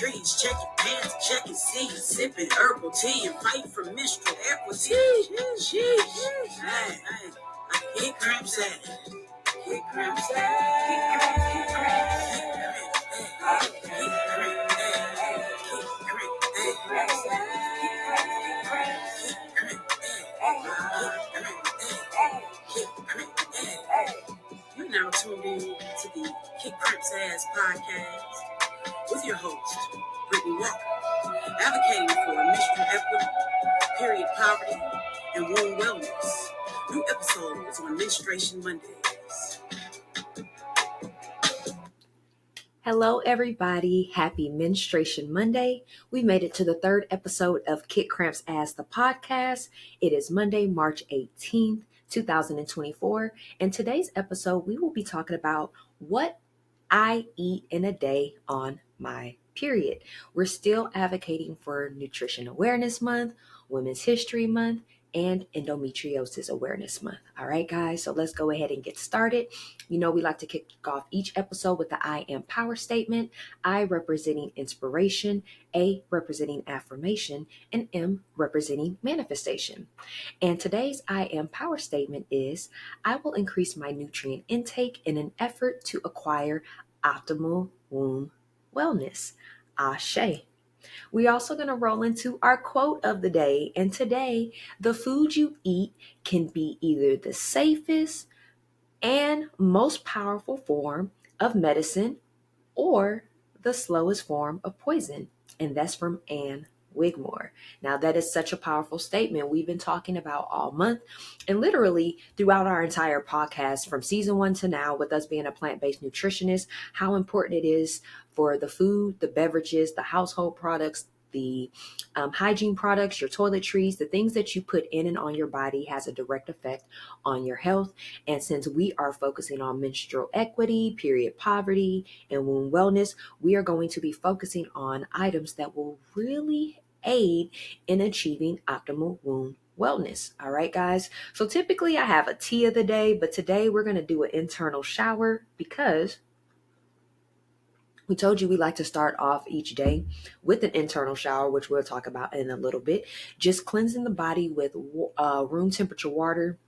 trees, check your pants, check your seeds, sipping herbal tea and fight for menstrual equity. Hey, I kick cramps at. Kick cramps at. Kick cramps, kick cramps. You're now tuned in to the Kick Cramps Ass podcast with your host, Brittany Walker, advocating for menstrual equity, period poverty, and womb wellness. New episodes on Menstruation Mondays. Hello, everybody. Happy Menstruation Monday. We made it to the third episode of Kick Cramps As the podcast. It is Monday, March 18th, 2024. And today's episode, we will be talking about what I eat in a day on my period. We're still advocating for Nutrition Awareness Month, Women's History Month, and Endometriosis Awareness Month. All right, guys, so let's go ahead and get started. You know, we like to kick off each episode with the I am power statement. I representing inspiration, A representing affirmation, and M representing manifestation. And today's I am power statement is, I will increase my nutrient intake in an effort to acquire optimal womb wellness. Ashe. We're also going to roll into our quote of the day. And today, the food you eat can be either the safest and most powerful form of medicine or the slowest form of poison. And that's from Anne Wigmore. Now, that is such a powerful statement we've been talking about all month and literally throughout our entire podcast from season 1 to now, with us being a plant-based nutritionist, how important it is for the food, the beverages, the household products, the hygiene products, your toiletries, the things that you put in and on your body has a direct effect on your health. And since we are focusing on menstrual equity, period poverty, and womb wellness, we are going to be focusing on items that will really aid in achieving optimal womb wellness. All right, guys. So typically I have a tea of the day, but today we're going to do an internal shower because we told you we like to start off each day with an internal shower, which we'll talk about in a little bit. Just cleansing the body with room temperature water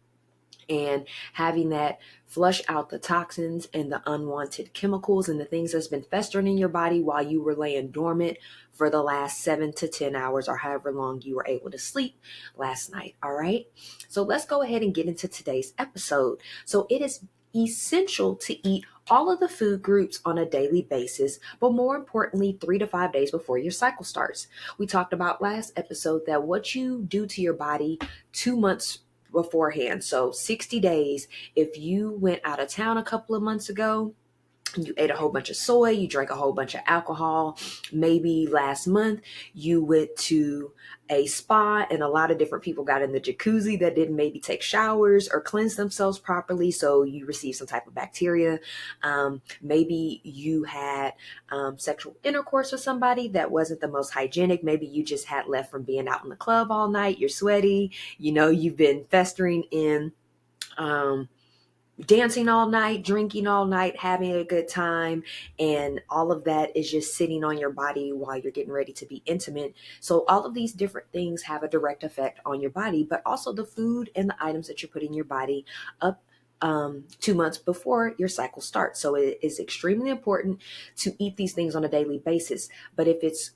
and having that flush out the toxins and the unwanted chemicals and the things that's been festering in your body while you were laying dormant for the last 7 to 10 hours or however long you were able to sleep last night. All right. So let's go ahead and get into today's episode. So it is essential to eat all of the food groups on a daily basis, but more importantly, 3 to 5 days before your cycle starts. We talked about last episode that what you do to your body 2 months beforehand. So 60 days, if you went out of town a couple of months ago, you ate a whole bunch of soy, you drank a whole bunch of alcohol, maybe last month you went to a spa and a lot of different people got in the jacuzzi that didn't maybe take showers or cleanse themselves properly, so you received some type of bacteria. Maybe you had sexual intercourse with somebody that wasn't the most hygienic. Maybe you just had left from being out in the club all night, you're sweaty, you know, you've been festering in dancing all night, drinking all night, having a good time, and all of that is just sitting on your body while you're getting ready to be intimate. So all of these different things have a direct effect on your body, but also the food and the items that you put in your body up 2 months before your cycle starts. So it is extremely important to eat these things on a daily basis. But if it's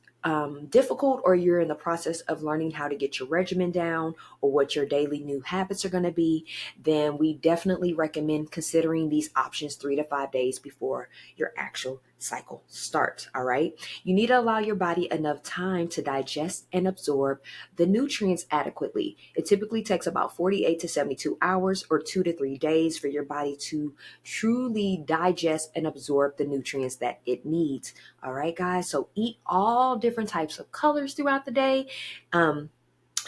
difficult or you're in the process of learning how to get your regimen down or what your daily new habits are going to be, then we definitely recommend considering these options 3 to 5 days before your actual cycle starts. All right. You need to allow your body enough time to digest and absorb the nutrients adequately. It typically takes about 48 to 72 hours or 2 to 3 days for your body to truly digest and absorb the nutrients that it needs. All right, guys. So eat all different types of colors throughout the day. And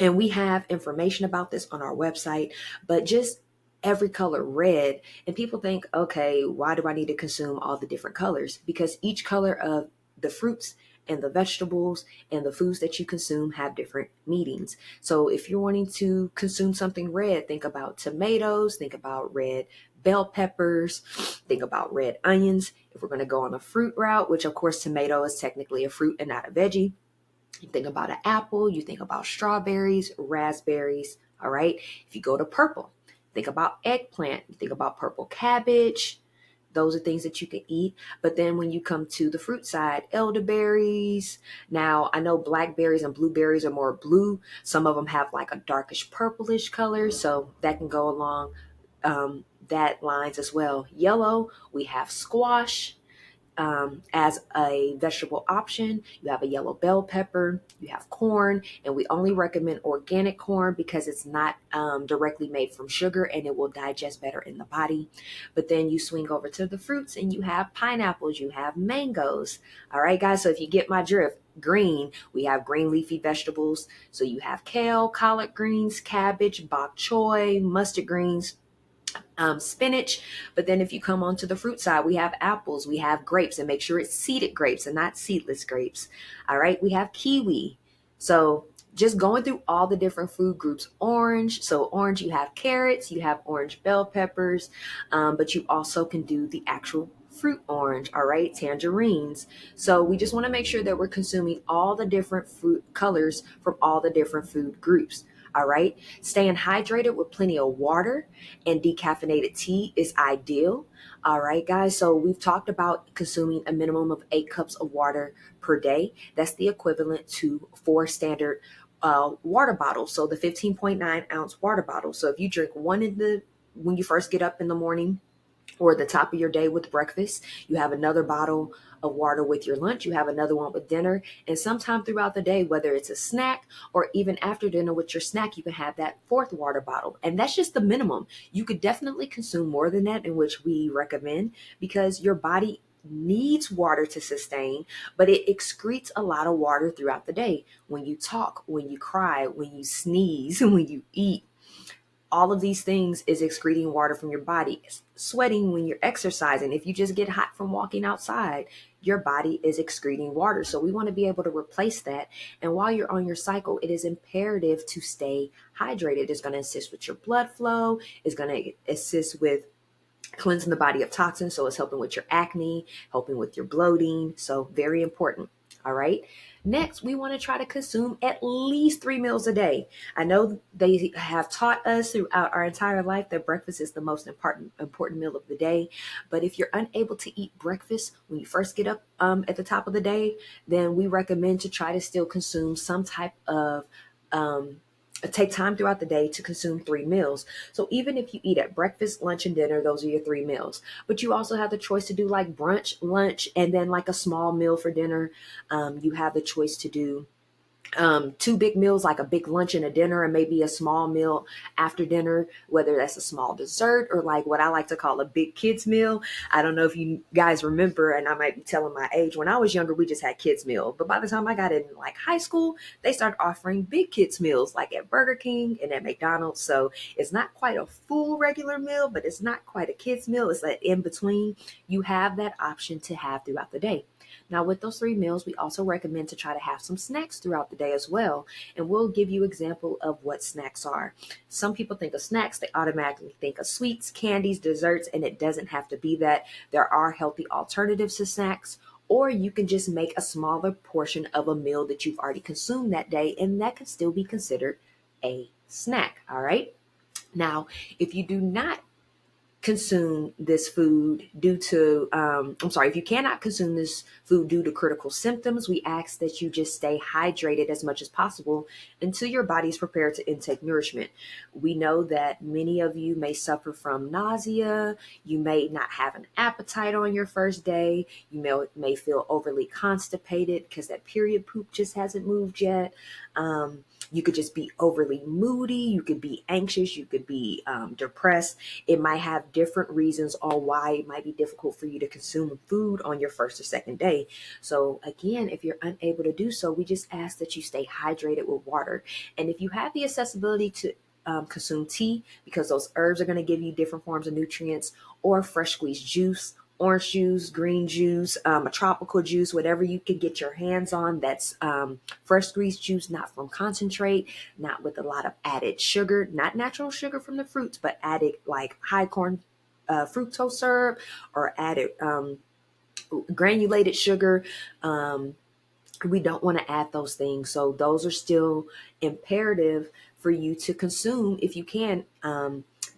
we have information about this on our website, but just every color red. And people think, okay, why do I need to consume all the different colors? Because each color of the fruits and the vegetables and the foods that you consume have different meanings. So if you're wanting to consume something red, think about tomatoes, think about red bell peppers, think about red onions. If we're going to go on a fruit route, which of course tomato is technically a fruit and not a veggie, you think about an apple, you think about strawberries, raspberries, all right? If you go to purple, think about eggplant, you think about purple cabbage. Those are things that you can eat. But then when you come to the fruit side, elderberries. Now, I know blackberries and blueberries are more blue. Some of them have like a darkish purplish color, so that can go along that lines as well. Yellow, we have squash as a vegetable option. You have a yellow bell pepper, you have corn, and we only recommend organic corn because it's not directly made from sugar and it will digest better in the body. But then you swing over to the fruits and you have pineapples, you have mangoes. All right, guys, so if you get my drift, green, we have green leafy vegetables. So you have kale, collard greens, cabbage, bok choy, mustard greens, spinach. But then if you come onto the fruit side, we have apples, we have grapes, and make sure it's seeded grapes and not seedless grapes. All right, we have kiwi. So just going through all the different food groups. Orange, so orange, you have carrots, you have orange bell peppers, but you also can do the actual fruit orange, all right, tangerines. So we just want to make sure that we're consuming all the different fruit colors from all the different food groups. All right, staying hydrated with plenty of water and decaffeinated tea is ideal. All right, guys. So we've talked about consuming a minimum of 8 cups of water per day. That's the equivalent to 4 standard water bottles. So the 15.9 ounce water bottle. So if you drink one when you first get up in the morning, or the top of your day with breakfast. You have another bottle of water with your lunch. You have another one with dinner. And sometime throughout the day, whether it's a snack or even after dinner with your snack, you can have that fourth water bottle. And that's just the minimum. You could definitely consume more than that, in which we recommend, because your body needs water to sustain, but it excretes a lot of water throughout the day. When you talk, when you cry, when you sneeze, when you eat, all of these things is excreting water from your body. Sweating when you're exercising, if you just get hot from walking outside, your body is excreting water. So we want to be able to replace that. And while you're on your cycle, it is imperative to stay hydrated. It's going to assist with your blood flow. It's going to assist with cleansing the body of toxins. So it's helping with your acne, helping with your bloating. So very important. All right. Next, we want to try to consume at least 3 meals a day. I know they have taught us throughout our entire life that breakfast is the most important meal of the day. But if you're unable to eat breakfast when you first get up at the top of the day, then we recommend to try to still consume some type of take time throughout the day to consume 3 meals. So even if you eat at breakfast, lunch, and dinner, those are your 3 meals. But you also have the choice to do like brunch, lunch, and then like a small meal for dinner. You have the choice to do 2 big meals, like a big lunch and a dinner, and maybe a small meal after dinner, whether that's a small dessert or like what I like to call a big kids meal. I don't know if you guys remember, and I might be telling my age. When I was younger, we just had kids meal, but by the time I got in like high school, they started offering big kids meals like at Burger King and at McDonald's. So it's not quite a full regular meal, but it's not quite a kids meal. It's like in between. You have that option to have throughout the day. Now, with those 3 meals, we also recommend to try to have some snacks throughout the day as well. And we'll give you example of what snacks are. Some people think of snacks, they automatically think of sweets, candies, desserts, and it doesn't have to be that. There are healthy alternatives to snacks, or you can just make a smaller portion of a meal that you've already consumed that day, and that can still be considered a snack. All right. Now, if you do not consume this food due to if you cannot consume this food due to critical symptoms, we ask that you just stay hydrated as much as possible until your body is prepared to intake nourishment. We know that many of you may suffer from nausea. You may not have an appetite on your first day. You may feel overly constipated because that period poop just hasn't moved yet. You could just be overly moody. You could be anxious. You could be depressed. It might have different reasons on why it might be difficult for you to consume food on your first or second day. So again, if you're unable to do so, we just ask that you stay hydrated with water. And if you have the accessibility to consume tea, because those herbs are going to give you different forms of nutrients, or fresh squeezed juice, orange juice, green juice, a tropical juice, whatever you can get your hands on that's fresh squeezed juice, not from concentrate, not with a lot of added sugar, not natural sugar from the fruits, but added like high corn fructose syrup or added granulated sugar. We don't want to add those things. So those are still imperative for you to consume if you can,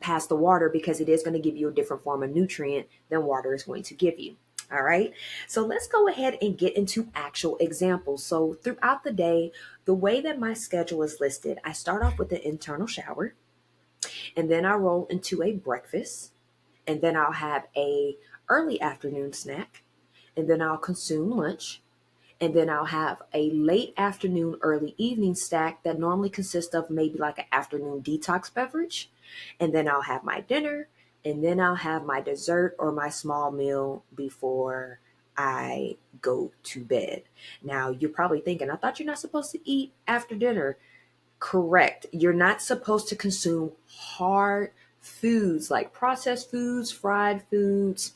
pass the water, because it is going to give you a different form of nutrient than water is going to give you. All right. So let's go ahead and get into actual examples. So throughout the day, the way that my schedule is listed, I start off with an internal shower, and then I roll into a breakfast, and then I'll have a early afternoon snack, and then I'll consume lunch, and then I'll have a late afternoon, early evening stack that normally consists of maybe like an afternoon detox beverage. And then I'll have my dinner, and then I'll have my dessert or my small meal before I go to bed. Now, you're probably thinking, I thought you're not supposed to eat after dinner. Correct. You're not supposed to consume hard foods like processed foods, fried foods,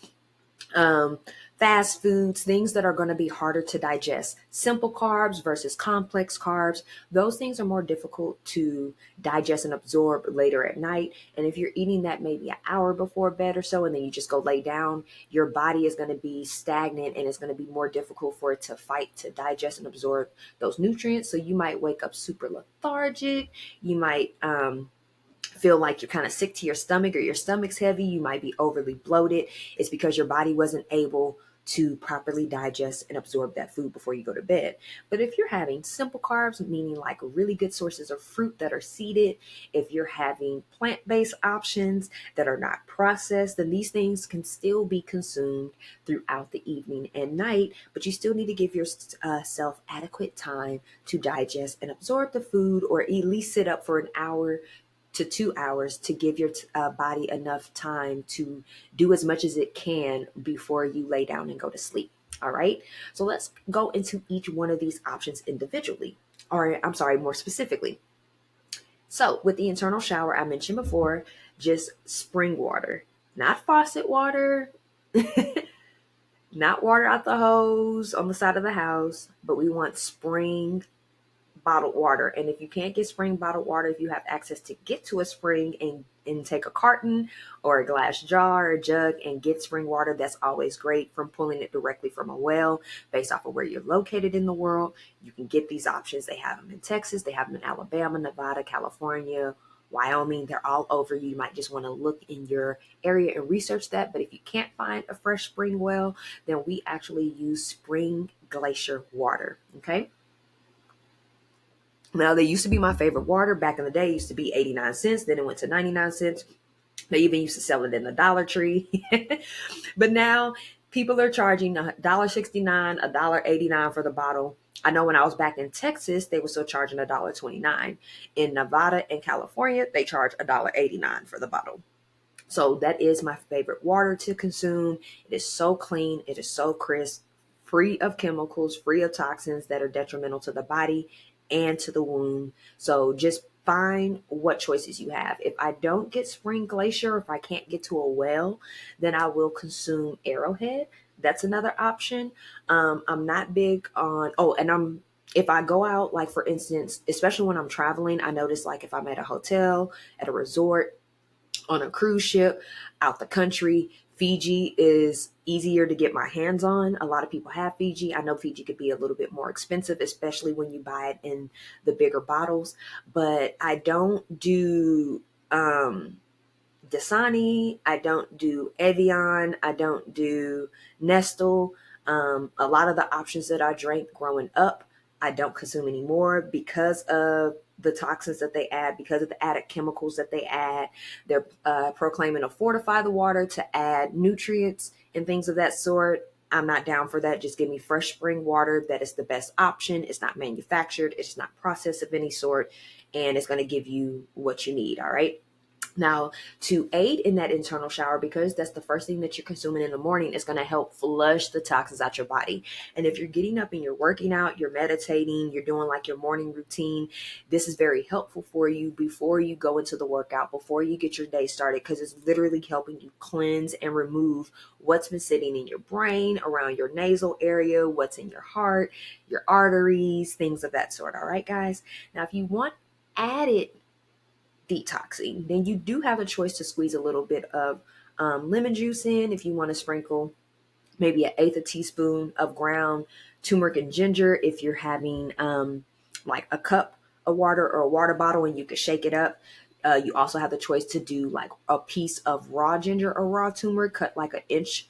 um, fast foods, things that are going to be harder to digest. Simple carbs versus complex carbs, those things are more difficult to digest and absorb later at night. And if you're eating that maybe an hour before bed or so, and then you just go lay down, your body is going to be stagnant and it's going to be more difficult for it to fight to digest and absorb those nutrients. So you might wake up super lethargic. You might, feel like you're kind of sick to your stomach, or your stomach's heavy. You might be overly bloated. It's because your body wasn't able to properly digest and absorb that food before you go to bed. But if you're having simple carbs, meaning like really good sources of fruit that are seeded, if you're having plant-based options that are not processed, then these things can still be consumed throughout the evening and night, but you still need to give yourself adequate time to digest and absorb the food, or at least sit up for an hour to 2 hours to give your body enough time to do as much as it can before you lay down and go to sleep. All right. So let's go into each one of these options individually, or I'm sorry, more specifically. So with the internal shower, I mentioned before, just spring water, not faucet water, not water out the hose on the side of the house, but we want spring bottled water. And if you can't get spring bottled water, if you have access to get to a spring and take a carton or a glass jar or jug and get spring water, that's always great. From pulling it directly from a well based off of where you're located in the world, you can get these options. They have them in Texas, they have them in Alabama, Nevada, California, Wyoming. They're all over. You might just want to look in your area and research that. But if you can't find a fresh spring well, then we actually use spring glacier water. Okay. Now, they used to be my favorite water. Back in the day, it used to be 89 cents. Then it went to 99 cents. They even used to sell it in the Dollar Tree. But now people are charging $1.69, $1.89 for the bottle. I know when I was back in Texas, they were still charging $1.29. In Nevada and California, they charge $1.89 for the bottle. So that is my favorite water to consume. It is so clean. It is so crisp, free of chemicals, free of toxins that are detrimental to the body and to the womb. So just find what choices you have. If I don't get Spring Glacier, if I can't get to a well, then I will consume Arrowhead. That's another option. I'm not big on, if I go out, like for instance, especially when I'm traveling, I notice like if I'm at a hotel, at a resort, on a cruise ship, out the country, Fiji is easier to get my hands on. A lot of people have Fiji. I know Fiji could be a little bit more expensive, especially when you buy it in the bigger bottles. But I don't do Dasani. I don't do Evian. I don't do Nestle. A lot of the options that I drank growing up, I don't consume anymore because of the toxins that they add, because of the added chemicals that they add. They're proclaiming to fortify the water, to add nutrients and things of that sort. I'm not down for that. Just give me fresh spring water. That is the best option. It's not manufactured. It's not processed of any sort. And it's going to give you what you need. All right. Now, to aid in that internal shower, because that's the first thing that you're consuming in the morning, is going to help flush the toxins out your body. And if you're getting up and you're working out, you're meditating, you're doing like your morning routine, this is very helpful for you before you go into the workout, before you get your day started, because it's literally helping you cleanse and remove what's been sitting in your brain, around your nasal area, what's in your heart, your arteries, things of that sort. All right, guys. Now, if you want added detoxing, then you do have a choice to squeeze a little bit of lemon juice in. If you want to sprinkle maybe an eighth a teaspoon of ground turmeric and ginger, if you're having like a cup of water or a water bottle, and you can shake it up. You also have the choice to do like a piece of raw ginger or raw turmeric, cut like an inch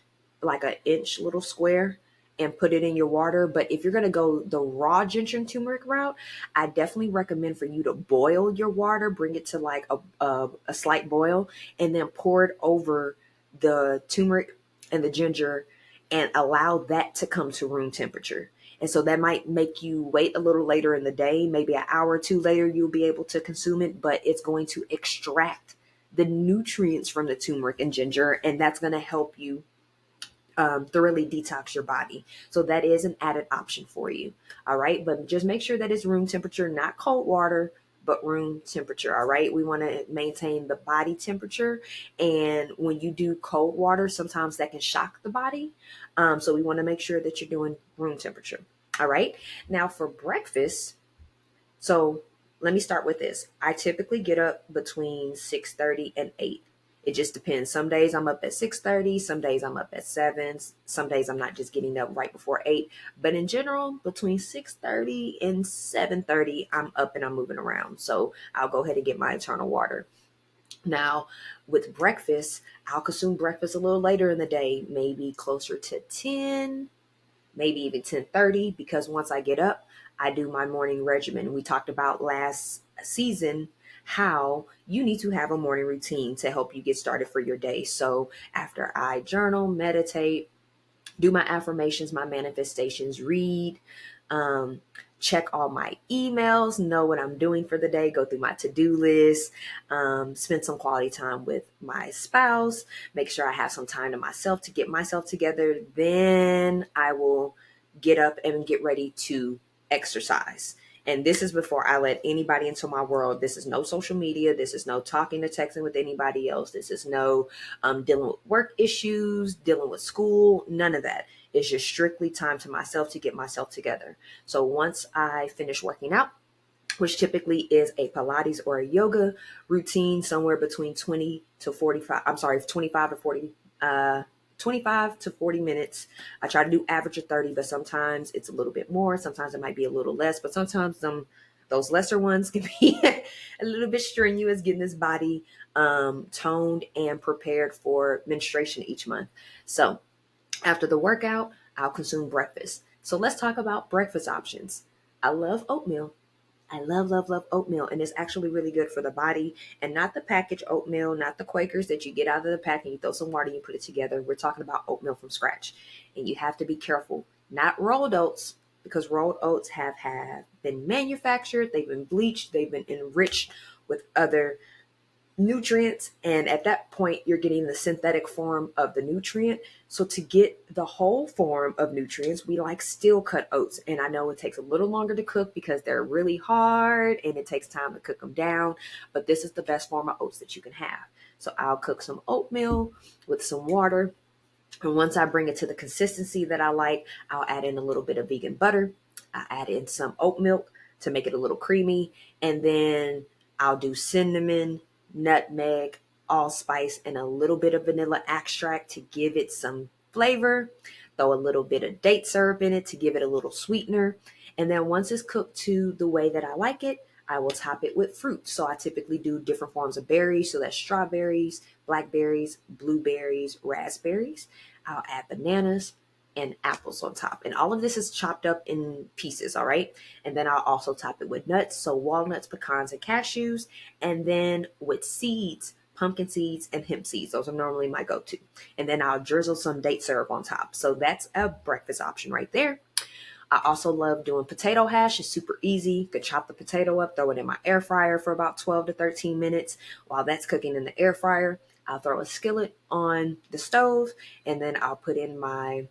little square, and put it in your water. But if you're going to go the raw ginger and turmeric route, I definitely recommend for you to boil your water, bring it to like a slight boil, and then pour it over the turmeric and the ginger and allow that to come to room temperature. And so that might make you wait a little later in the day, maybe an hour or two later, you'll be able to consume it, but it's going to extract the nutrients from the turmeric and ginger, and that's going to help you thoroughly detox your body. So that is an added option for you. All right. But just make sure that it's room temperature, not cold water, but room temperature. All right. We want to maintain the body temperature. And when you do cold water, sometimes that can shock the body. So we want to make sure that you're doing room temperature. All right. Now for breakfast. So let me start with this. I typically get up between 6:30 and 8. It just depends. Some days I'm up at 6:30, some days I'm up at 7, some days I'm not just getting up right before 8. But in general, between 6:30 and 7:30, I'm up and I'm moving around. So I'll go ahead and get my internal water. Now, with breakfast, I'll consume breakfast a little later in the day, maybe closer to 10, maybe even 10:30, because once I get up, I do my morning regimen. We talked about last season how you need to have a morning routine to help you get started for your day. So after I journal, meditate, do my affirmations, my manifestations, read, um, check all my emails, know what I'm doing for the day, go through my to-do list, spend some quality time with my spouse, make sure I have some time to myself to get myself together. Then I will get up and get ready to exercise. And this is before I let anybody into my world. This is no social media. This is no talking or texting with anybody else. This is no dealing with work issues, dealing with school, none of that. It's just strictly time to myself to get myself together. So once I finish working out, which typically is a Pilates or a yoga routine, somewhere between 25 to 40, 25 to 40 minutes. I try to do average of 30, but sometimes it's a little bit more. Sometimes it might be a little less, but sometimes those lesser ones can be a little bit strenuous, getting this body toned and prepared for menstruation each month. So after the workout, I'll consume breakfast. So let's talk about breakfast options. I love oatmeal. I love, love, love oatmeal, and it's actually really good for the body. And not the packaged oatmeal, not the Quakers that you get out of the pack and you throw some water and you put it together. We're talking about oatmeal from scratch. And you have to be careful. Not rolled oats, because rolled oats have been manufactured, they've been bleached, they've been enriched with other nutrients, and at that point you're getting the synthetic form of the nutrient. So to get the whole form of nutrients, we like steel cut oats, and I know it takes a little longer to cook because they're really hard and it takes time to cook them down, but this is the best form of oats that you can have. So I'll cook some oatmeal with some water, and once I bring it to the consistency that I like, I'll add in a little bit of vegan butter. I add in some oat milk to make it a little creamy. And then I'll do cinnamon, nutmeg, allspice, and a little bit of vanilla extract to give it some flavor. Throw a little bit of date syrup in it to give it a little sweetener. And then once it's cooked to the way that I like it, I will top it with fruit. So I typically do different forms of berries. So that's strawberries, blackberries, blueberries, raspberries. I'll add bananas and apples on top. And all of this is chopped up in pieces, all right? And then I'll also top it with nuts, so walnuts, pecans, and cashews. And then with seeds, pumpkin seeds and hemp seeds. Those are normally my go-to. And then I'll drizzle some date syrup on top. So that's a breakfast option right there. I also love doing potato hash. It's super easy. You can chop the potato up, throw it in my air fryer for about 12 to 13 minutes. While that's cooking in the air fryer, I'll throw a skillet on the stove, and then I'll put in my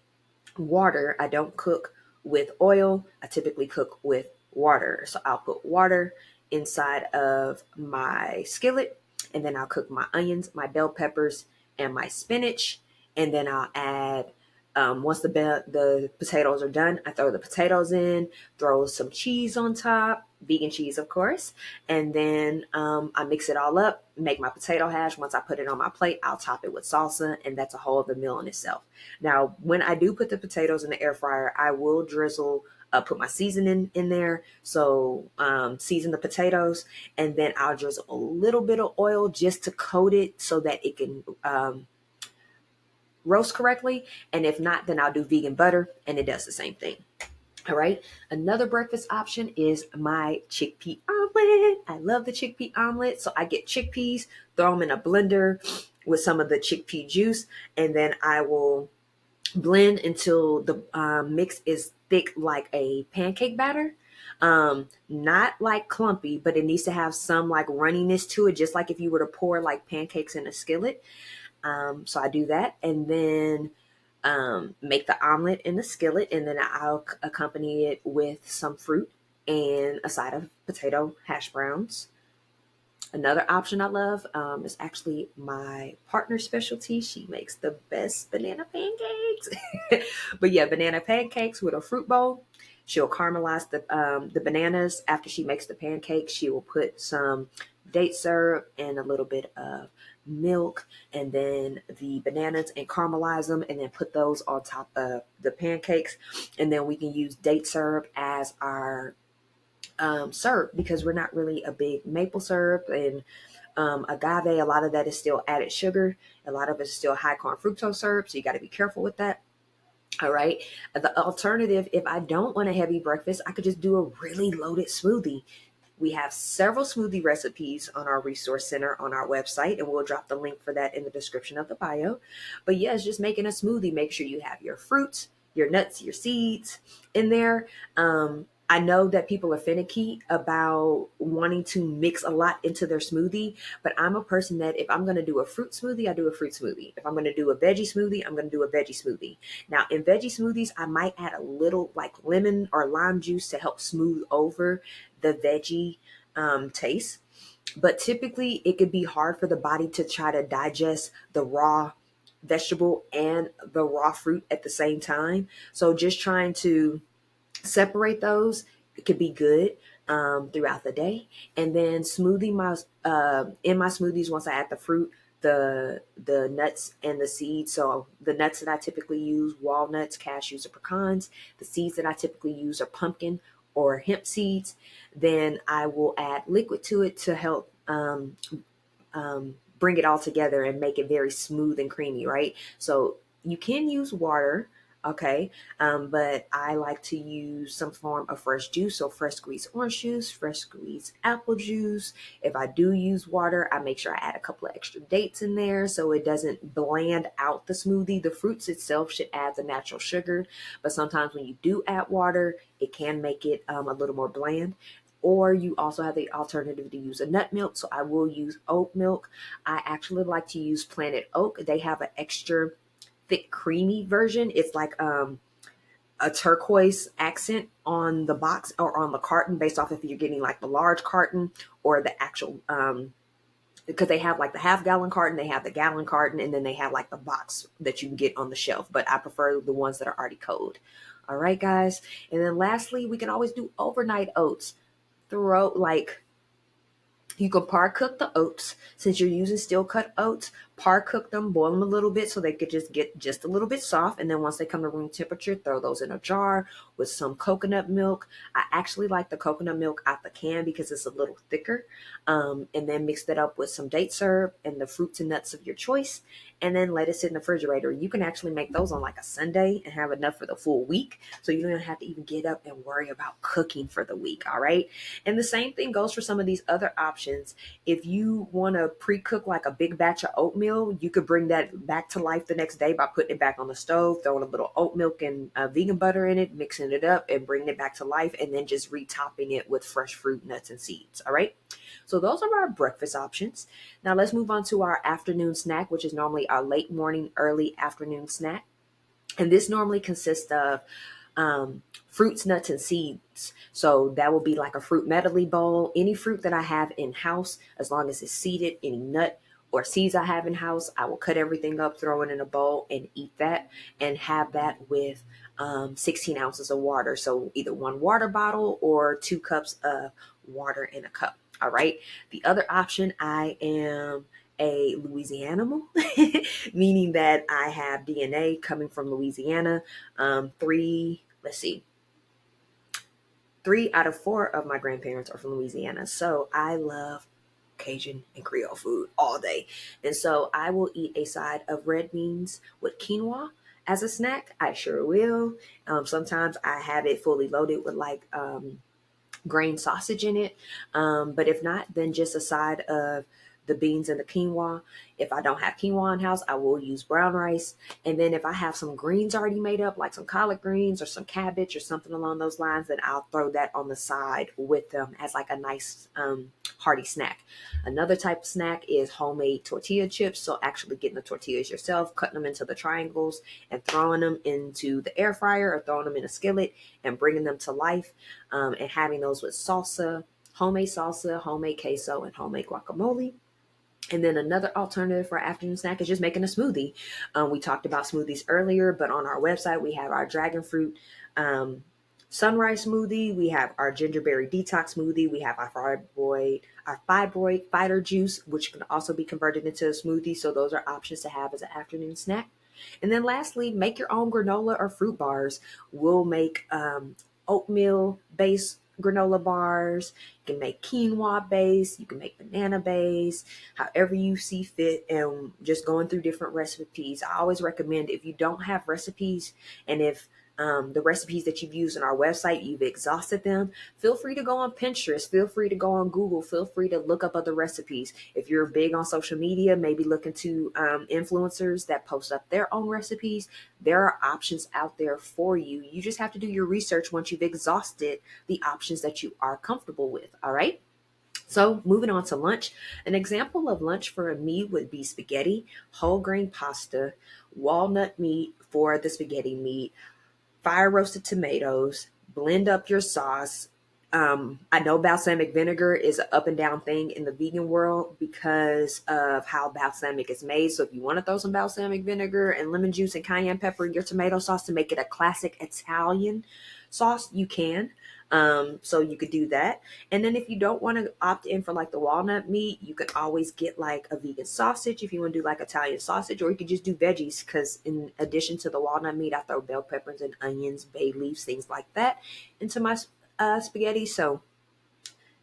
water. I don't cook with oil. I typically cook with water. So I'll put water inside of my skillet, and then I'll cook my onions, my bell peppers, and my spinach. And then I'll add, once the potatoes are done, I throw the potatoes in, throw some cheese on top, vegan cheese, of course. And then I mix it all up, make my potato hash. Once I put it on my plate, I'll top it with salsa, and that's a whole other meal in itself. Now, when I do put the potatoes in the air fryer, I will drizzle, put my seasoning in there. So season the potatoes, and then I'll drizzle a little bit of oil just to coat it so that it can roast correctly. And if not, then I'll do vegan butter, and it does the same thing. All right. Another breakfast option is my chickpea omelet. I love the chickpea omelet. So I get chickpeas, throw them in a blender with some of the chickpea juice, and then I will blend until the mix is thick like a pancake batter. Not like clumpy, but it needs to have some like runniness to it, just like if you were to pour like pancakes in a skillet. So I do that, and then make the omelet in the skillet, and then I'll accompany it with some fruit and a side of potato hash browns. Another option I love is actually my partner's specialty. She makes the best banana pancakes. But yeah, banana pancakes with a fruit bowl. She'll caramelize the bananas. After she makes the pancakes, she will put some date syrup and a little bit of milk, and then the bananas, and caramelize them, and then put those on top of the pancakes. And then we can use date syrup as our syrup, because we're not really a big maple syrup, and agave, a lot of that is still added sugar. A lot of it is still high corn fructose syrup, so you got to be careful with that. All right. The alternative, if I don't want a heavy breakfast, I could just do a really loaded smoothie. We have several smoothie recipes on our resource center on our website, and we'll drop the link for that in the description of the bio. But yes, just making a smoothie, make sure you have your fruits, your nuts, your seeds in there. I know that people are finicky about wanting to mix a lot into their smoothie, but I'm a person that if I'm going to do a fruit smoothie, I do a fruit smoothie. If I'm going to do a veggie smoothie, I'm going to do a veggie smoothie. Now, in veggie smoothies, I might add a little like lemon or lime juice to help smooth over the veggie taste. But typically, it could be hard for the body to try to digest the raw vegetable and the raw fruit at the same time. So just trying to separate those, it could be good throughout the day. And then smoothie my in my smoothies, once I add the fruit, the nuts and the seeds. So the nuts that I typically use, walnuts, cashews, or pecans. The seeds that I typically use are pumpkin or hemp seeds. Then I will add liquid to it to help bring it all together and make it very smooth and creamy, right? So you can use water, okay, but I like to use some form of fresh juice, so fresh squeezed orange juice, fresh squeezed apple juice. If I do use water, I make sure I add a couple of extra dates in there so it doesn't bland out the smoothie. The fruits itself should add the natural sugar, but sometimes when you do add water, it can make it a little more bland. Or you also have the alternative to use a nut milk. So I will use oat milk. I actually like to use Planet Oak. They have an extra thick, creamy version. It's like a turquoise accent on the box or on the carton, based off if you're getting like the large carton or the actual because they have like the half-gallon carton, they have the gallon carton, and then they have like the box that you can get on the shelf. But I prefer the ones that are already cold. All right, guys. And then lastly, we can always do overnight oats. Throw like You can par cook the oats. Since you're using steel cut oats, par cook them, boil them a little bit so they could just get just a little bit soft. And then once they come to room temperature, throw those in a jar with some coconut milk. I actually like the coconut milk out the can because it's a little thicker. And then mix that up with some date syrup and the fruits and nuts of your choice. And then let it sit in the refrigerator. You can actually make those on like a Sunday and have enough for the full week. So you don't have to even get up and worry about cooking for the week. All right. And the same thing goes for some of these other options. If you want to pre-cook like a big batch of oatmeal, you could bring that back to life the next day by putting it back on the stove, throwing a little oat milk and vegan butter in it, mixing it up and bringing it back to life, and then just retopping it with fresh fruit, nuts, and seeds. All right. So those are our breakfast options. Now let's move on to our afternoon snack, which is normally our late morning, early afternoon snack. And this normally consists of fruits, nuts, and seeds. So that will be like a fruit medley bowl, any fruit that I have in house, as long as it's seeded, any nut or seeds I have in house, I will cut everything up, throw it in a bowl, and eat that, and have that with 16 ounces of water. So either one water bottle or 2 cups of water in a cup. All right. The other option, I am a Louisianimal, meaning that I have DNA coming from Louisiana. Let's see, 3 out of 4 of my grandparents are from Louisiana. So I love Cajun and Creole food all day. And so I will eat a side of red beans with quinoa as a snack. I sure will. Sometimes I have it fully loaded with like grain sausage in it. But if not, then just a side of the beans and the quinoa. If I don't have quinoa in house, I will use brown rice. And then if I have some greens already made up, like some collard greens or some cabbage or something along those lines, then I'll throw that on the side with them as like a nice hearty snack. Another type of snack is homemade tortilla chips. So actually getting the tortillas yourself, cutting them into the triangles and throwing them into the air fryer or throwing them in a skillet and bringing them to life, and having those with salsa, homemade queso, and homemade guacamole. And then another alternative for afternoon snack is just making a smoothie. We talked about smoothies earlier, but on our website, we have our dragon fruit sunrise smoothie. We have our gingerberry detox smoothie. We have our fibroid fighter juice, which can also be converted into a smoothie. So those are options to have as an afternoon snack. And then lastly, make your own granola or fruit bars. We'll make oatmeal based granola bars. You can make quinoa base, you can make banana base, however you see fit, and just going through different recipes. I always recommend, if you don't have recipes, and if the recipes that you've used on our website, you've exhausted them, feel free to go on Pinterest, feel free to go on Google, feel free to look up other recipes. If you're big on social media, maybe look into influencers that post up their own recipes. There are options out there for you. You just have to do your research once you've exhausted the options that you are comfortable with. All right. So moving on to lunch, an example of lunch for me would be spaghetti, whole grain pasta, walnut meat for the spaghetti meat, fire roasted tomatoes, blend up your sauce. I know balsamic vinegar is an up and down thing in the vegan world because of how balsamic is made. So if you want to throw some balsamic vinegar and lemon juice and cayenne pepper in your tomato sauce to make it a classic Italian sauce, you can. So you could do that. And then if you don't want to opt in for like the walnut meat, you could always get like a vegan sausage if you want to do like Italian sausage, or you could just do veggies, because in addition to the walnut meat, I throw bell peppers and onions, bay leaves, things like that into my spaghetti. So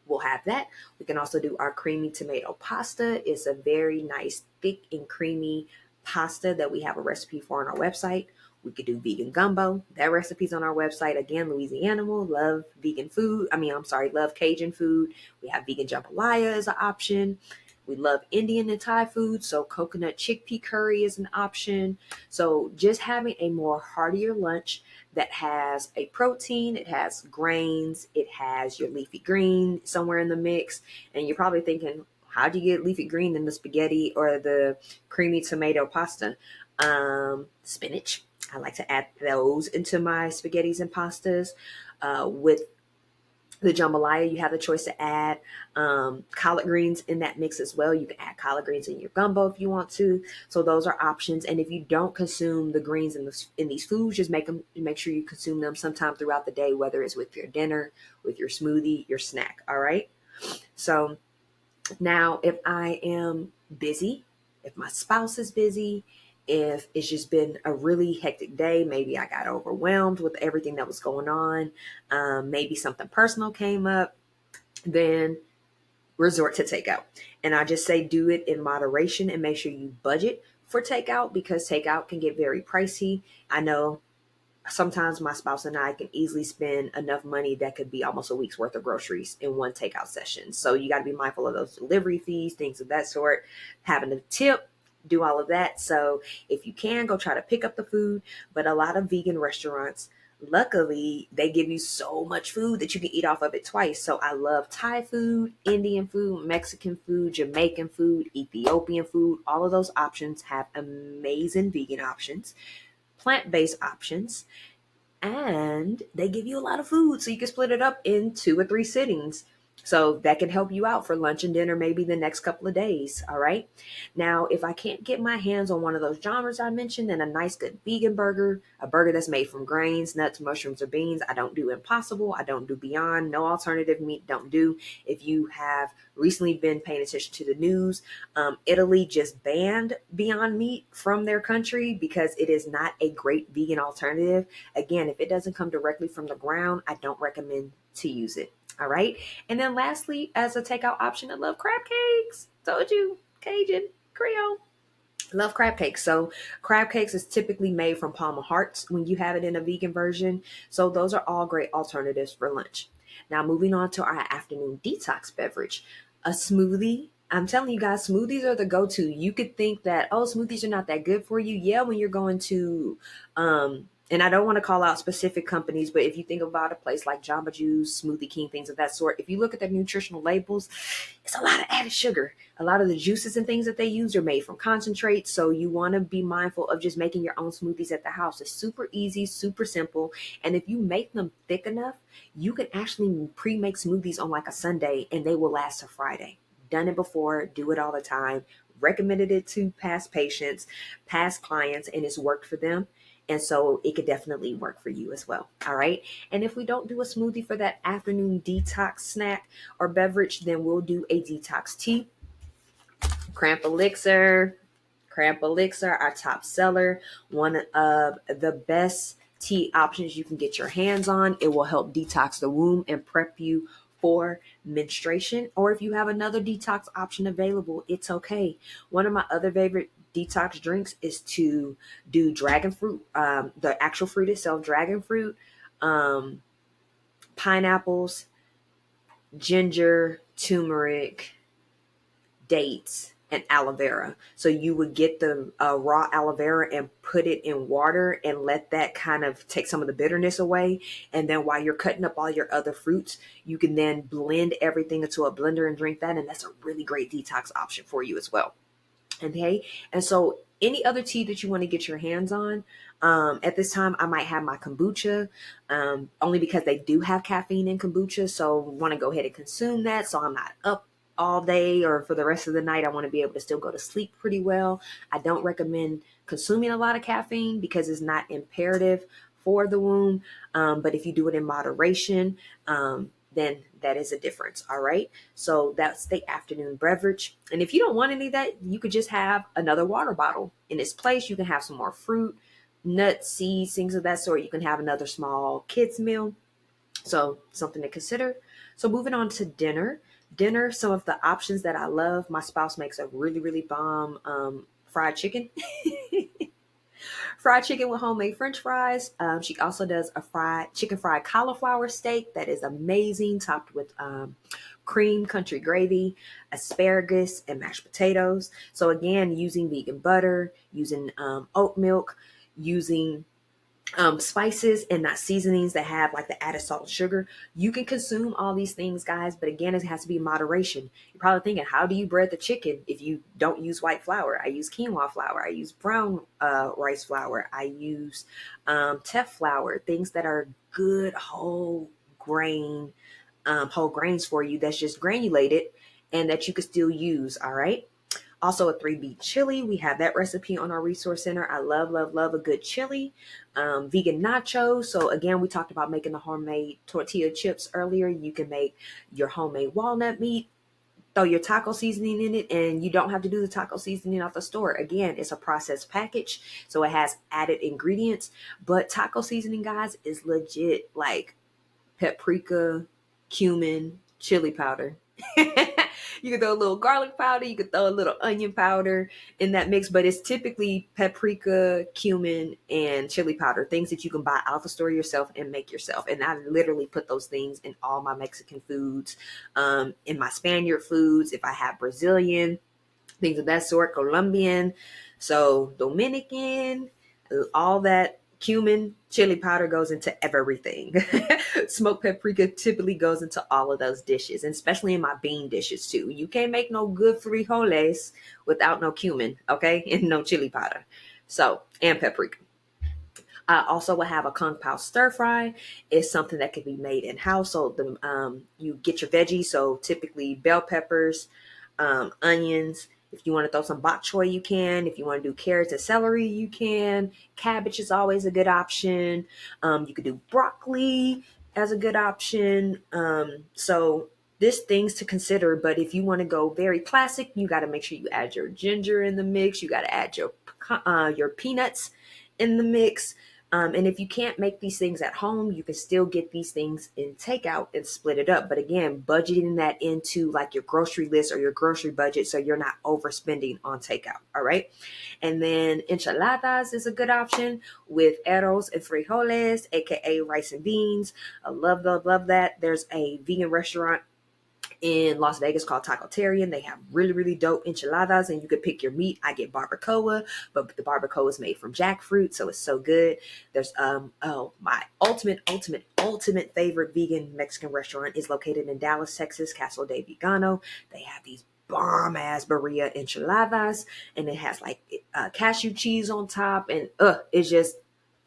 we'll have that. We can also do our creamy tomato pasta. It's a very nice, thick and creamy pasta that we have a recipe for on our website. We could do vegan gumbo. That recipe's on our website. Again, Louisianimal, love vegan food. Love Cajun food. We have vegan jambalaya as an option. We love Indian and Thai food, so coconut chickpea curry is an option. So just having a more heartier lunch that has a protein, it has grains, it has your leafy green somewhere in the mix. And you're probably thinking, how do you get leafy green in the spaghetti or the creamy tomato pasta? Spinach. I like to add those into my spaghettis and pastas. With the jambalaya, you have the choice to add collard greens in that mix as well. You can add collard greens in your gumbo if you want to. So those are options. And if you don't consume the greens in these foods, just make sure you consume them sometime throughout the day, whether it's with your dinner, with your smoothie, your snack. All right. So now, if I am busy, if my spouse is busy, if it's just been a really hectic day, maybe I got overwhelmed with everything that was going on, maybe something personal came up, then resort to takeout. And I just say do it in moderation and make sure you budget for takeout, because takeout can get very pricey. I know sometimes my spouse and I can easily spend enough money that could be almost a week's worth of groceries in one takeout session. So you got to be mindful of those delivery fees, things of that sort, having a tip, do all of that. So if you can, go try to pick up the food. But a lot of vegan restaurants, luckily, they give you so much food that you can eat off of it twice. So I love Thai food, Indian food, Mexican food, Jamaican food, Ethiopian food. All of those options have amazing vegan options, plant-based options, and they give you a lot of food, so you can split it up in 2 or 3 sittings. So that can help you out for lunch and dinner, maybe the next couple of days. All right. Now, if I can't get my hands on one of those genres I mentioned, then a nice good vegan burger, a burger that's made from grains, nuts, mushrooms, or beans. I don't do Impossible. I don't do Beyond. No alternative meat. Don't do. If you have recently been paying attention to the news, Italy just banned Beyond Meat from their country because it is not a great vegan alternative. Again, if it doesn't come directly from the ground, I don't recommend to use it. All right. And then lastly, as a takeout option, I love crab cakes. Told you, Cajun, Creole. Love crab cakes. So crab cakes is typically made from Palm Hearts when you have it in a vegan version. So those are all great alternatives for lunch. Now moving on to our afternoon detox beverage, a smoothie. I'm telling you guys, smoothies are the go-to. You could think that, oh, smoothies are not that good for you. Yeah, when you're going to and I don't want to call out specific companies, but if you think about a place like Jamba Juice, Smoothie King, things of that sort, if you look at the nutritional labels, it's a lot of added sugar. A lot of the juices and things that they use are made from concentrate. So you want to be mindful of just making your own smoothies at the house. It's super easy, super simple. And if you make them thick enough, you can actually pre-make smoothies on like a Sunday and they will last to Friday. Done it before, do it all the time. Recommended it to past patients, past clients, and it's worked for them. And so it could definitely work for you as well. All right. And if we don't do a smoothie for that afternoon detox snack or beverage, then we'll do a detox tea. Cramp Elixir. Cramp Elixir, our top seller, one of the best tea options you can get your hands on. It will help detox the womb and prep you for menstruation. Or if you have another detox option available, it's okay. One of my other favorite detox drinks is to do dragon fruit, the actual fruit itself, dragon fruit, pineapples, ginger, turmeric, dates, and aloe vera. So you would get the raw aloe vera and put it in water and let that kind of take some of the bitterness away. And then while you're cutting up all your other fruits, you can then blend everything into a blender and drink that. And that's a really great detox option for you as well. Okay. And so any other tea that you want to get your hands on, at this time, I might have my kombucha, only because they do have caffeine in kombucha. So want to go ahead and consume that. So I'm not up all day or for the rest of the night. I want to be able to still go to sleep pretty well. I don't recommend consuming a lot of caffeine because it's not imperative for the womb. But if you do it in moderation, then that is a difference. All right. So that's the afternoon beverage. And if you don't want any of that, you could just have another water bottle in its place. You can have some more fruit, nuts, seeds, things of that sort. You can have another small kids meal. So something to consider. So moving on to dinner. Dinner, some of the options that I love. My spouse makes a really, really bomb fried chicken. Fried chicken with homemade French fries. She also does a fried cauliflower steak that is amazing, topped with cream country gravy, asparagus, and mashed potatoes. So again, using vegan butter, using oat milk, using spices and not seasonings that have like the added salt and sugar. You can consume all these things, guys, but again, it has to be in moderation. You're probably thinking, how do you bread the chicken if you don't use white flour? I use quinoa flour. I use brown rice flour. I use teff flour, things that are good whole grains for you that's just granulated and that you can still use. All right. Also, a 3B chili. We have that recipe on our resource center. I love, love, love a good chili. Vegan nachos. So again, we talked about making the homemade tortilla chips earlier. You can make your homemade walnut meat, throw your taco seasoning in it, and you don't have to do the taco seasoning off the store. Again, it's a processed package, so it has added ingredients. But taco seasoning, guys, is legit like paprika, cumin, chili powder. You can throw a little garlic powder, you could throw a little onion powder in that mix, but it's typically paprika, cumin, and chili powder, things that you can buy out the store yourself and make yourself. And I literally put those things in all my Mexican foods, in my Spaniard foods, if I have Brazilian, things of that sort, Colombian, so Dominican, all that cumin, chili powder goes into everything. Smoked paprika typically goes into all of those dishes, and especially in my bean dishes too. You can't make no good frijoles without no cumin, okay, and no chili powder. So, and paprika. I also will have a kung pao stir fry. It's something that can be made in house. So you get your veggies. So typically bell peppers, onions. If you want to throw some bok choy, you can. If you want to do carrots and celery, you can. Cabbage is always a good option. You could do broccoli as a good option. So there's things to consider, but if you want to go very classic, you got to make sure you add your ginger in the mix. You got to add your peanuts in the mix. And if you can't make these things at home, you can still get these things in takeout and split it up. But again, budgeting that into like your grocery list or your grocery budget so you're not overspending on takeout. All right. And then enchiladas is a good option with arroz and frijoles, aka rice and beans. I love, love, love that. There's a vegan restaurant in Las Vegas called Tacotarian. They have really, really dope enchiladas, and you could pick your meat. I get barbacoa, but the barbacoa is made from jackfruit, so it's so good. There's my ultimate favorite vegan Mexican restaurant is located in Dallas, Texas, Castle de Vigano. They have these bomb ass birria enchiladas, and it has like cashew cheese on top, and it's just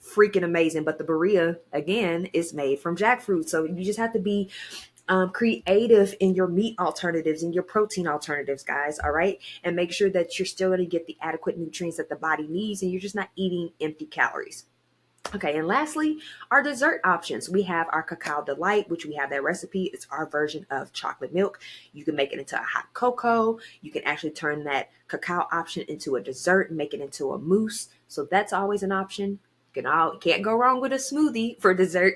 freaking amazing. But the birria again is made from jackfruit, so you just have to be creative in your meat alternatives and your protein alternatives, guys. All right. And make sure that you're still going to get the adequate nutrients that the body needs and you're just not eating empty calories. Okay, and lastly, our dessert options. We have our Cacao Delight, which we have that recipe. It's our version of chocolate milk. You can make it into a hot cocoa. You can actually turn that cacao option into a dessert and make it into a mousse. So that's always an option. Can't go wrong with a smoothie for dessert.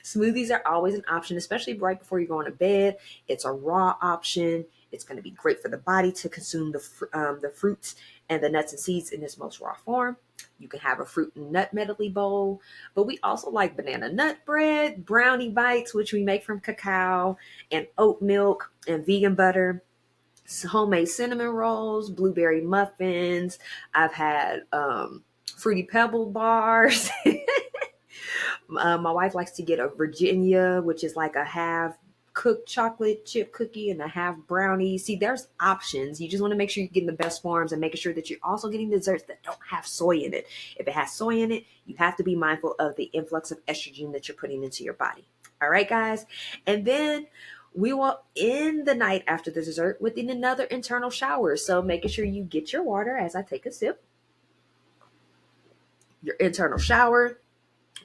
Smoothies are always an option, especially right before you're going to bed. It's a raw option. It's going to be great for the body to consume the fruits and the nuts and seeds in its most raw form. You can have a fruit and nut medley bowl, but we also like banana nut bread, brownie bites, which we make from cacao, and oat milk and vegan butter, homemade cinnamon rolls, blueberry muffins. I've had fruity pebble bars. My wife likes to get a Virginia, which is like a half cooked chocolate chip cookie and a half brownie. See, there's options. You just want to make sure you're getting the best forms and making sure that you're also getting desserts that don't have soy in it. If it has soy in it, you have to be mindful of the influx of estrogen that you're putting into your body. All right, guys. And then we will end the night after the dessert with another internal shower. So making sure you get your water as I take a sip. Your internal shower,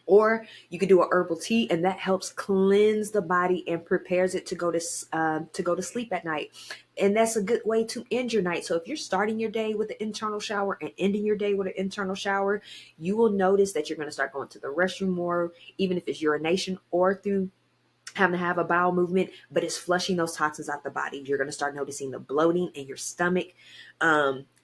or you could do a herbal tea, and that helps cleanse the body and prepares it to go to sleep at night. And that's a good way to end your night. So if you're starting your day with an internal shower and ending your day with an internal shower, you will notice that you're going to start going to the restroom more, even if it's urination or through having to have a bowel movement, but it's flushing those toxins out the body. You're going to start noticing the bloating in your stomach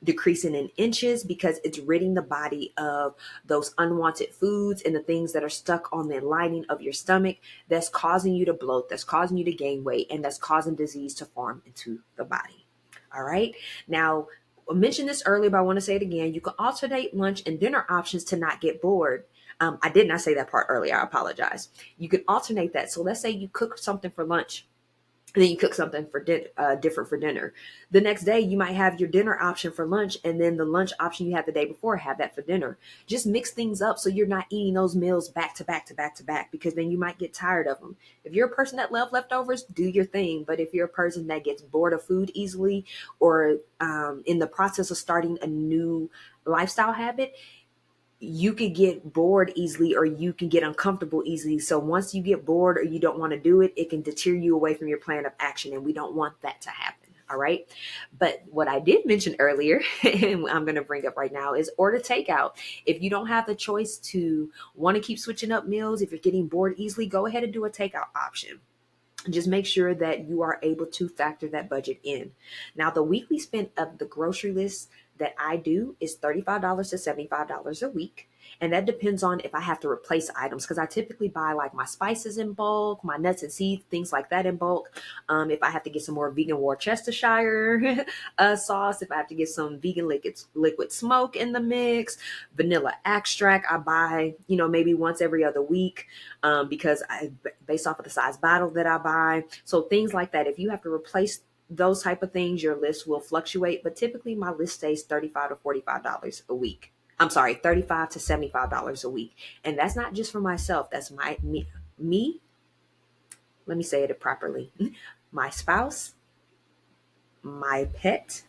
decreasing in inches because it's ridding the body of those unwanted foods and the things that are stuck on the lining of your stomach that's causing you to bloat, that's causing you to gain weight, and that's causing disease to form into the body. All right. Now, I mentioned this earlier, but I want to say it again. You can alternate lunch and dinner options to not get bored. I did not say that part earlier. I apologize. You can alternate that. So let's say you cook something for lunch and then you cook something for different for dinner. The next day, you might have your dinner option for lunch, and then the lunch option you had the day before, have that for dinner. Just mix things up so you're not eating those meals back to back to back to back, because then you might get tired of them. If you're a person that loves leftovers, do your thing. But if you're a person that gets bored of food easily, or in the process of starting a new lifestyle habit, you could get bored easily or you can get uncomfortable easily. So once you get bored or you don't want to do it, it can deter you away from your plan of action. And we don't want that to happen. All right. But what I did mention earlier, and I'm going to bring up right now, is order takeout. If you don't have the choice to want to keep switching up meals, if you're getting bored easily, go ahead and do a takeout option. Just make sure that you are able to factor that budget in. Now, the weekly spend of the grocery list that I do is $35 to $75 a week. And that depends on if I have to replace items, because I typically buy like my spices in bulk, my nuts and seeds, things like that in bulk. If I have to get some more vegan Worcestershire sauce, if I have to get some vegan liquid smoke in the mix, vanilla extract, I buy, maybe once every other week because based off of the size bottle that I buy. So things like that. If you have to replace those type of things, your list will fluctuate, but typically my list stays $35 to $45 a week. I'm sorry, $35 to $75 a week. And that's not just for myself. That's me. Let me say it properly. My spouse, my pet,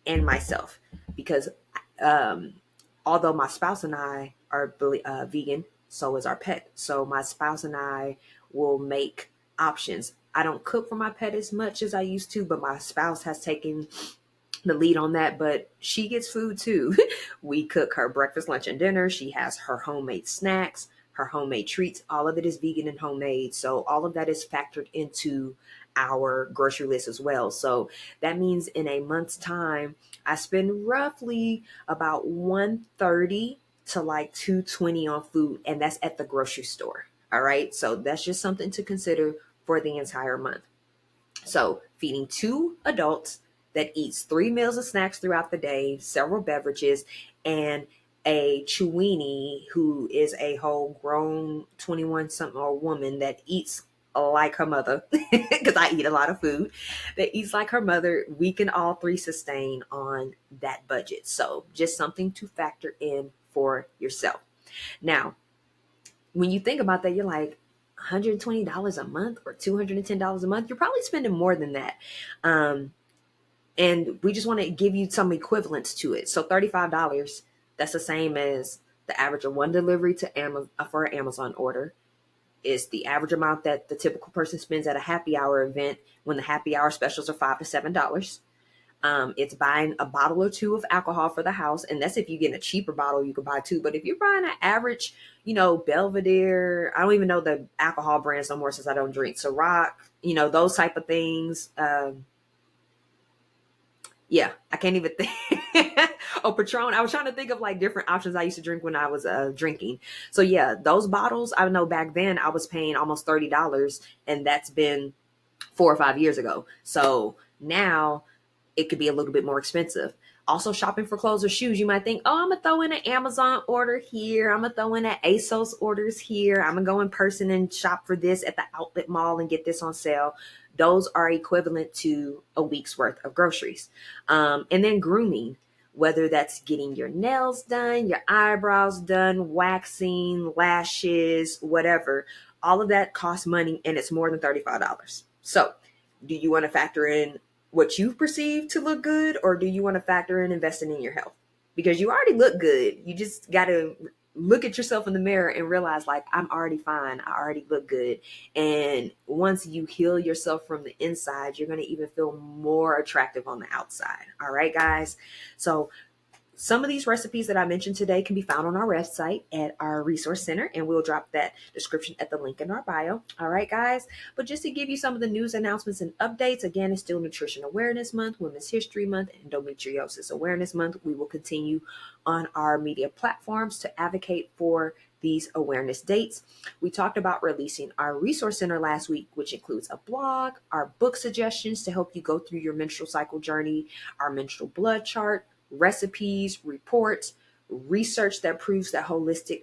and myself. Because um, although my spouse and I are vegan, so is our pet. So my spouse and I will make options. I don't cook for my pet as much as I used to, but my spouse has taken the lead on that, but she gets food too. We cook her breakfast, lunch, and dinner. She has her homemade snacks, her homemade treats. All of it is vegan and homemade. So all of that is factored into our grocery list as well. So that means in a month's time, I spend roughly about 130 to like 220 on food, and that's at the grocery store. All right. So that's just something to consider for the entire month. So feeding two adults that eats 3 meals of snacks throughout the day, several beverages, and a Chewini who is a whole grown 21 something old woman that eats like her mother, because I eat a lot of food, that eats like her mother, we can all three sustain on that budget. So just something to factor in for yourself. Now, when you think about that, you're like, $120 a month or $210 a month, you're probably spending more than that. And we just want to give you some equivalents to it. So $35, that's the same as the average of one delivery to Amazon for an Amazon order. Is the average amount that the typical person spends at a happy hour event when the happy hour specials are $5 to $7. It's buying a bottle or two of alcohol for the house. And that's if you get a cheaper bottle, you can buy two. But if you're buying an average, Belvedere, I don't even know the alcohol brands no more since I don't drink. Ciroc, those type of things. Yeah, I can't even think. Oh, Patron. I was trying to think of like different options I used to drink when I was drinking. So yeah, those bottles, I know back then I was paying almost $30, and that's been 4 or 5 years ago. So now it could be a little bit more expensive. Also, shopping for clothes or shoes, you might think, oh, I'm gonna throw in an Amazon order here. I'm gonna throw in an ASOS orders here. I'm gonna go in person and shop for this at the outlet mall and get this on sale. Those are equivalent to a week's worth of groceries. And then grooming, whether that's getting your nails done, your eyebrows done, waxing, lashes, whatever, all of that costs money, and it's more than $35. So do you want to factor in what you perceive to look good, or do you want to factor in investing in your health? Because you already look good. You just got to look at yourself in the mirror and realize, like, I'm already fine. I already look good. And once you heal yourself from the inside, you're going to even feel more attractive on the outside. All right, guys. So some of these recipes that I mentioned today can be found on our website at our resource center, and we'll drop that description at the link in our bio. All right, guys. But just to give you some of the news announcements and updates, again, it's still Nutrition Awareness Month, Women's History Month, and Endometriosis Awareness Month. We will continue on our media platforms to advocate for these awareness dates. We talked about releasing our resource center last week, which includes a blog, our book suggestions to help you go through your menstrual cycle journey, our menstrual blood chart, recipes, reports, research that proves that holistic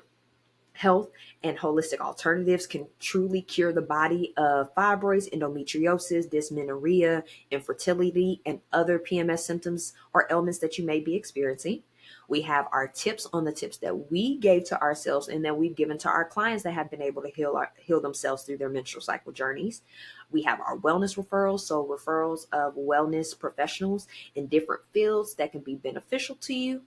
health and holistic alternatives can truly cure the body of fibroids, endometriosis, dysmenorrhea, infertility, and other PMS symptoms or ailments that you may be experiencing. We have our tips on the tips that we gave to ourselves and that we've given to our clients that have been able to heal themselves through their menstrual cycle journeys. We have our wellness referrals, so referrals of wellness professionals in different fields that can be beneficial to you.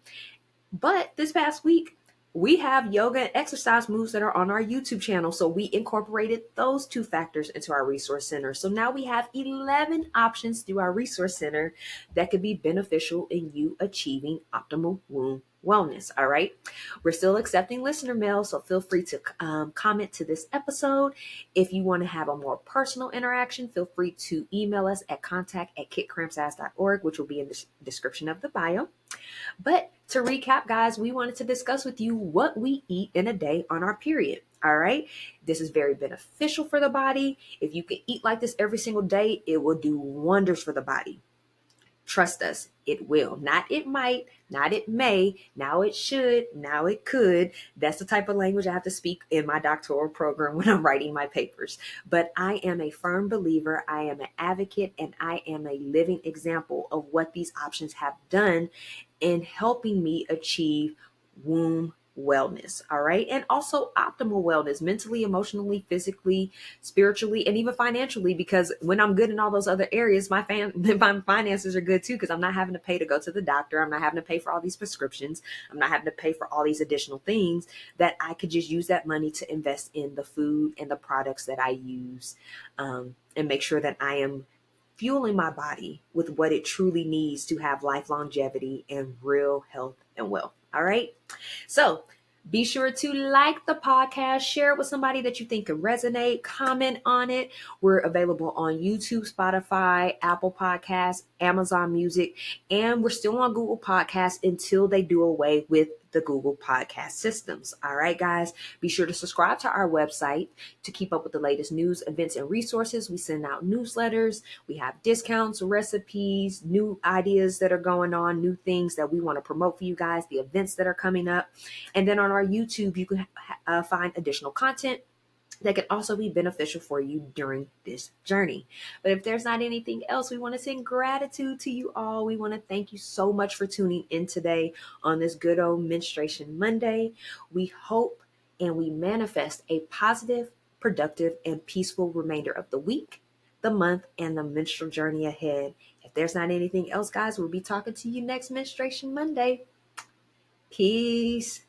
But this past week, we have yoga and exercise moves that are on our YouTube channel. So we incorporated those two factors into our resource center. So now we have 11 options through our resource center that could be beneficial in you achieving optimal womb wellness. All right. We're still accepting listener mail, so feel free to comment to this episode. If you want to have a more personal interaction, feel free to email us at contact@kitkrampsass.org, which will be in the description of the bio. But to recap, guys, we wanted to discuss with you what we eat in a day on our period. All right. This is very beneficial for the body. If you can eat like this every single day, it will do wonders for the body. Trust us, it will. Not it might, not it may, now it should, now it could. That's the type of language I have to speak in my doctoral program when I'm writing my papers. But I am a firm believer, I am an advocate, and I am a living example of what these options have done in helping me achieve womb wellness. All right. And also optimal wellness, mentally, emotionally, physically, spiritually, and even financially, because when I'm good in all those other areas, my finances are good too, because I'm not having to pay to go to the doctor. I'm not having to pay for all these prescriptions. I'm not having to pay for all these additional things that I could just use that money to invest in the food and the products that I use, and make sure that I am fueling my body with what it truly needs to have life longevity and real health and wealth. All right. So be sure to like the podcast, share it with somebody that you think could resonate, comment on it. We're available on YouTube, Spotify, Apple Podcasts, Amazon Music, and we're still on Google Podcasts until they do away with the Google Podcast systems. All right, guys, be sure to subscribe to our website to keep up with the latest news, events, and resources. We send out newsletters. We have discounts, recipes, new ideas that are going on, new things that we want to promote for you guys, the events that are coming up. And then on our YouTube, you can find additional content that can also be beneficial for you during this journey. But if there's not anything else, we want to send gratitude to you all. We want to thank you so much for tuning in today on this good old Menstruation Monday. We hope and we manifest a positive, productive, and peaceful remainder of the week, the month, and the menstrual journey ahead. If there's not anything else, guys, we'll be talking to you next Menstruation Monday. Peace.